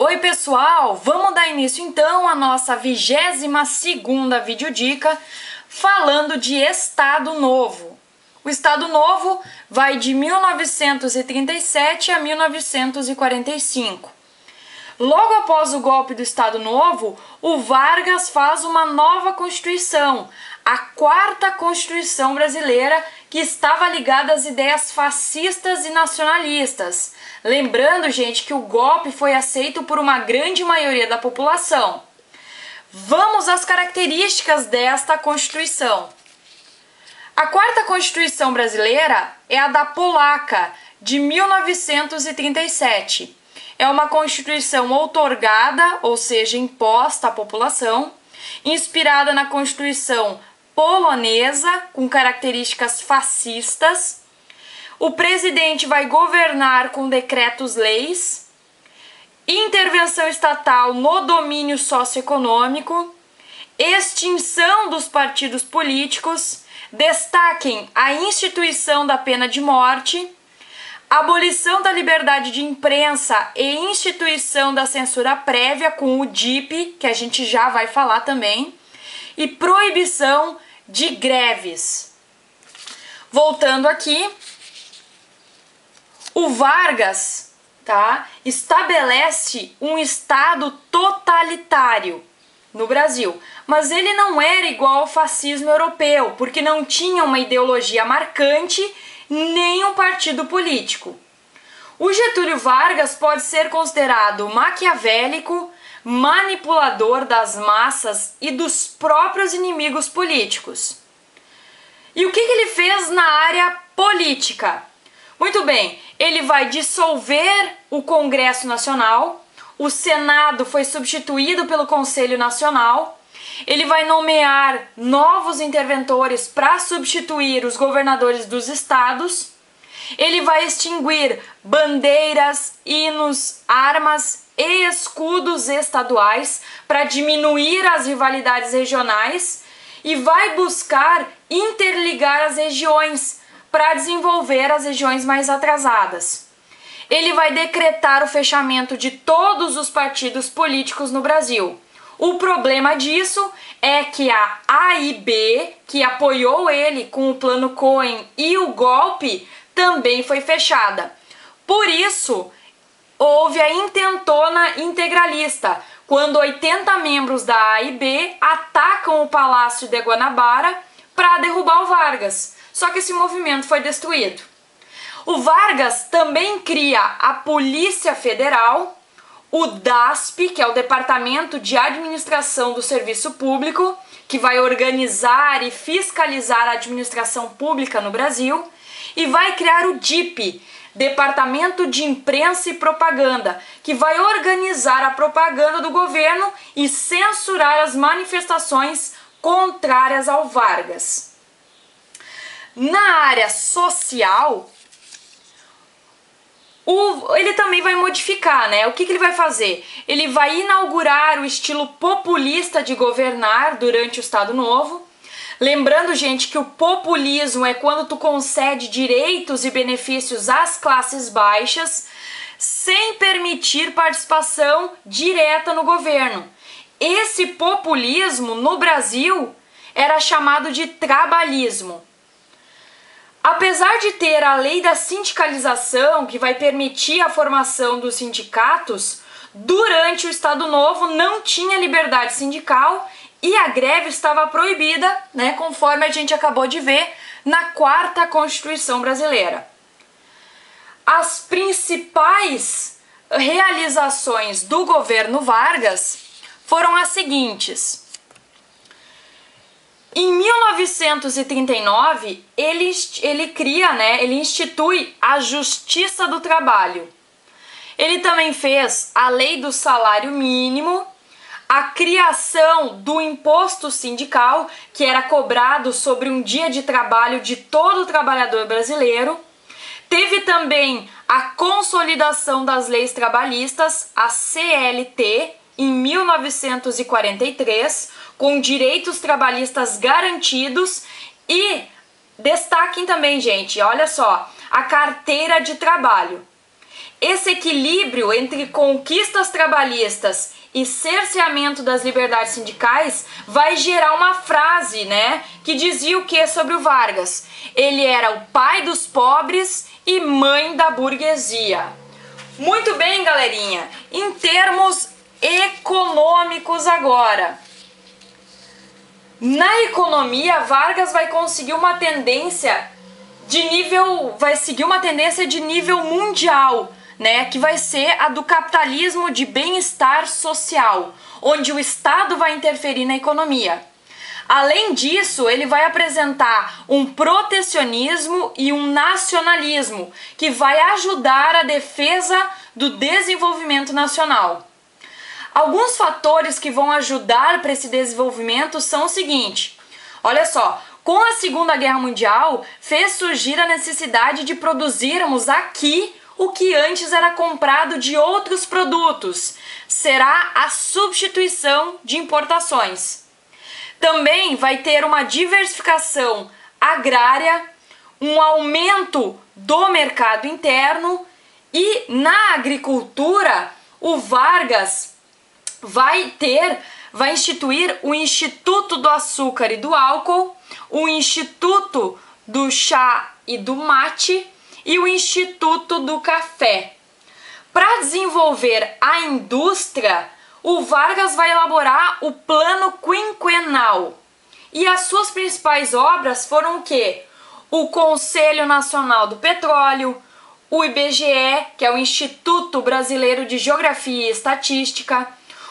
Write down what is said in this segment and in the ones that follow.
Oi pessoal, vamos dar início então à nossa 22ª videodica falando de Estado Novo. O Estado Novo vai de 1937 a 1945. Logo após o golpe do Estado Novo, o Vargas faz uma nova Constituição, a 4ª Constituição brasileira, que estava ligada às ideias fascistas e nacionalistas. Lembrando, gente, que o golpe foi aceito por uma grande maioria da população. Vamos às características desta Constituição. A 4ª Constituição brasileira é a da polaca, de 1937. É uma Constituição outorgada, ou seja, imposta à população, inspirada na Constituição polonesa, com características fascistas. O presidente vai governar com decretos-leis, intervenção estatal no domínio socioeconômico, extinção dos partidos políticos, destaquem a instituição da pena de morte, abolição da liberdade de imprensa e instituição da censura prévia com o DIP, que a gente já vai falar também, e proibição de greves. Voltando aqui, o Vargas, estabelece um Estado totalitário no Brasil, mas ele não era igual ao fascismo europeu, porque não tinha uma ideologia marcante nem um partido político. O Getúlio Vargas pode ser considerado maquiavélico, manipulador das massas e dos próprios inimigos políticos. E o que ele fez na área política? Muito bem, ele vai dissolver o Congresso Nacional, o Senado foi substituído pelo Conselho Nacional, ele vai nomear novos interventores para substituir os governadores dos estados, ele vai extinguir bandeiras, hinos, armas e escudos estaduais para diminuir as rivalidades regionais e vai buscar interligar as regiões para desenvolver as regiões mais atrasadas. Ele vai decretar o fechamento de todos os partidos políticos no Brasil. O problema disso é que a AIB, que apoiou ele com o Plano Cohen e o golpe, também foi fechada. Por isso, houve a intentona integralista, quando 80 membros da AIB atacam o Palácio de Guanabara para derrubar o Vargas. Só que esse movimento foi destruído. O Vargas também cria a Polícia Federal, o DASP, que é o Departamento de Administração do Serviço Público, que vai organizar e fiscalizar a administração pública no Brasil, e vai criar o DIP, Departamento de Imprensa e Propaganda, que vai organizar a propaganda do governo e censurar as manifestações contrárias ao Vargas. Na área social, ele também vai modificar, né? O que ele vai fazer? Ele vai inaugurar o estilo populista de governar durante o Estado Novo. Lembrando, gente, que o populismo é quando tu concede direitos e benefícios às classes baixas sem permitir participação direta no governo. Esse populismo no Brasil era chamado de trabalhismo. Apesar de ter a lei da sindicalização, que vai permitir a formação dos sindicatos, durante o Estado Novo não tinha liberdade sindical e a greve estava proibida, né, conforme a gente acabou de ver na 4ª Constituição brasileira. As principais realizações do governo Vargas foram as seguintes. Em 1939, ele institui a Justiça do Trabalho. Ele também fez a Lei do Salário Mínimo, a criação do imposto sindical, que era cobrado sobre um dia de trabalho de todo trabalhador brasileiro. Teve também a consolidação das leis trabalhistas, a CLT, em 1943, com direitos trabalhistas garantidos. E destaquem também, gente, olha só, a carteira de trabalho. Esse equilíbrio entre conquistas trabalhistas e cerceamento das liberdades sindicais vai gerar uma frase, né, que dizia o que sobre o Vargas? Ele era o pai dos pobres e mãe da burguesia. Muito bem, galerinha. Em termos econômicos agora, na economia, Vargas vai conseguir uma tendência vai seguir uma tendência de nível mundial, né, que vai ser a do capitalismo de bem-estar social, onde o Estado vai interferir na economia. Além disso, ele vai apresentar um protecionismo e um nacionalismo que vai ajudar a defesa do desenvolvimento nacional. Alguns fatores que vão ajudar para esse desenvolvimento são o seguinte: olha só, com a Segunda Guerra Mundial fez surgir a necessidade de produzirmos aqui o que antes era comprado de outros produtos. Será a substituição de importações. Também vai ter uma diversificação agrária, um aumento do mercado interno e na agricultura o Vargas vai instituir o Instituto do Açúcar e do Álcool, o Instituto do Chá e do Mate e o Instituto do Café. Para desenvolver a indústria, o Vargas vai elaborar o Plano Quinquenal. E as suas principais obras foram o quê? O Conselho Nacional do Petróleo, o IBGE, que é o Instituto Brasileiro de Geografia e Estatística,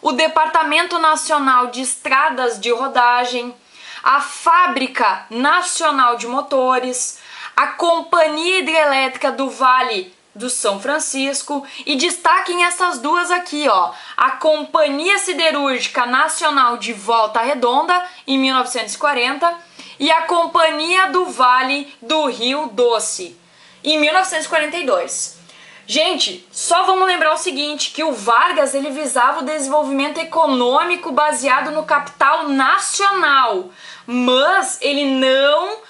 o Departamento Nacional de Estradas de Rodagem, a Fábrica Nacional de Motores, a Companhia Hidrelétrica do Vale do São Francisco, e destaquem essas duas aqui, ó, a Companhia Siderúrgica Nacional de Volta Redonda, em 1940, e a Companhia do Vale do Rio Doce, em 1942. Gente, só vamos lembrar o seguinte, que o Vargas ele visava o desenvolvimento econômico baseado no capital nacional, mas ele não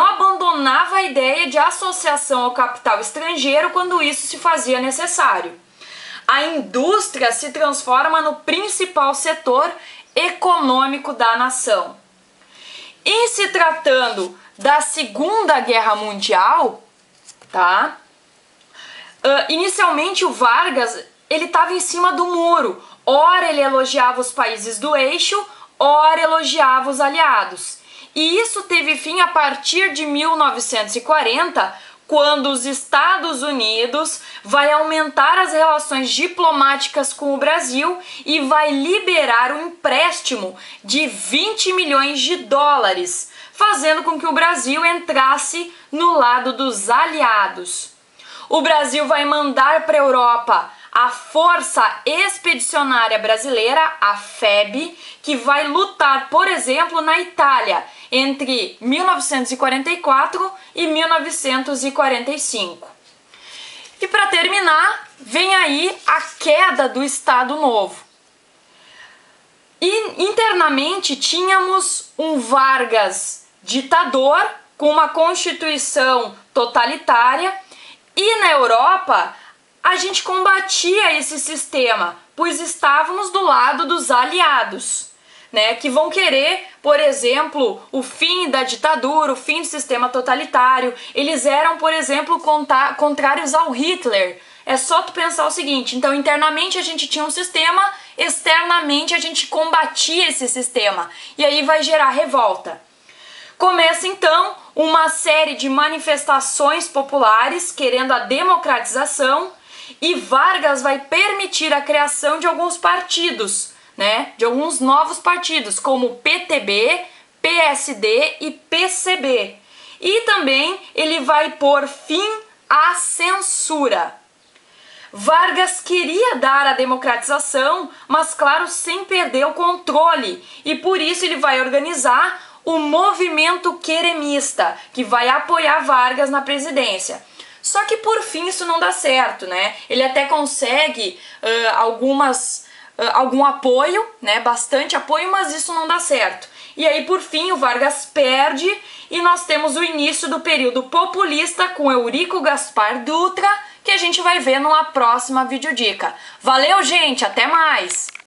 abandonava a ideia de associação ao capital estrangeiro quando isso se fazia necessário. A indústria se transforma no principal setor econômico da nação. Em se tratando da Segunda Guerra Mundial, tá? Inicialmente o Vargas ele estava em cima do muro. Ora ele elogiava os países do eixo, ora elogiava os aliados. E isso teve fim a partir de 1940, quando os Estados Unidos vai aumentar as relações diplomáticas com o Brasil e vai liberar um empréstimo de 20 milhões de dólares, fazendo com que o Brasil entrasse no lado dos aliados. O Brasil vai mandar para a Europa a Força Expedicionária Brasileira, a FEB, que vai lutar, por exemplo, na Itália, entre 1944 e 1945. E para terminar, vem aí a queda do Estado Novo. E internamente tínhamos um Vargas ditador, com uma constituição totalitária, e na Europa a gente combatia esse sistema, pois estávamos do lado dos aliados, né, que vão querer, por exemplo, o fim da ditadura, o fim do sistema totalitário. Eles eram, por exemplo, contrários ao Hitler. É só tu pensar o seguinte, então internamente a gente tinha um sistema, externamente a gente combatia esse sistema, e aí vai gerar revolta. Começa então uma série de manifestações populares querendo a democratização, e Vargas vai permitir a criação de alguns partidos, né, de alguns novos partidos, como PTB, PSD e PCB. E também ele vai pôr fim à censura. Vargas queria dar a democratização, mas claro, sem perder o controle, e por isso ele vai organizar o movimento queremista, que vai apoiar Vargas na presidência. Só que por fim isso não dá certo, né? Ele até consegue algum apoio, né? Bastante apoio, mas isso não dá certo. E aí por fim o Vargas perde e nós temos o início do período populista com Eurico Gaspar Dutra, que a gente vai ver numa próxima videodica. Valeu, gente! Até mais!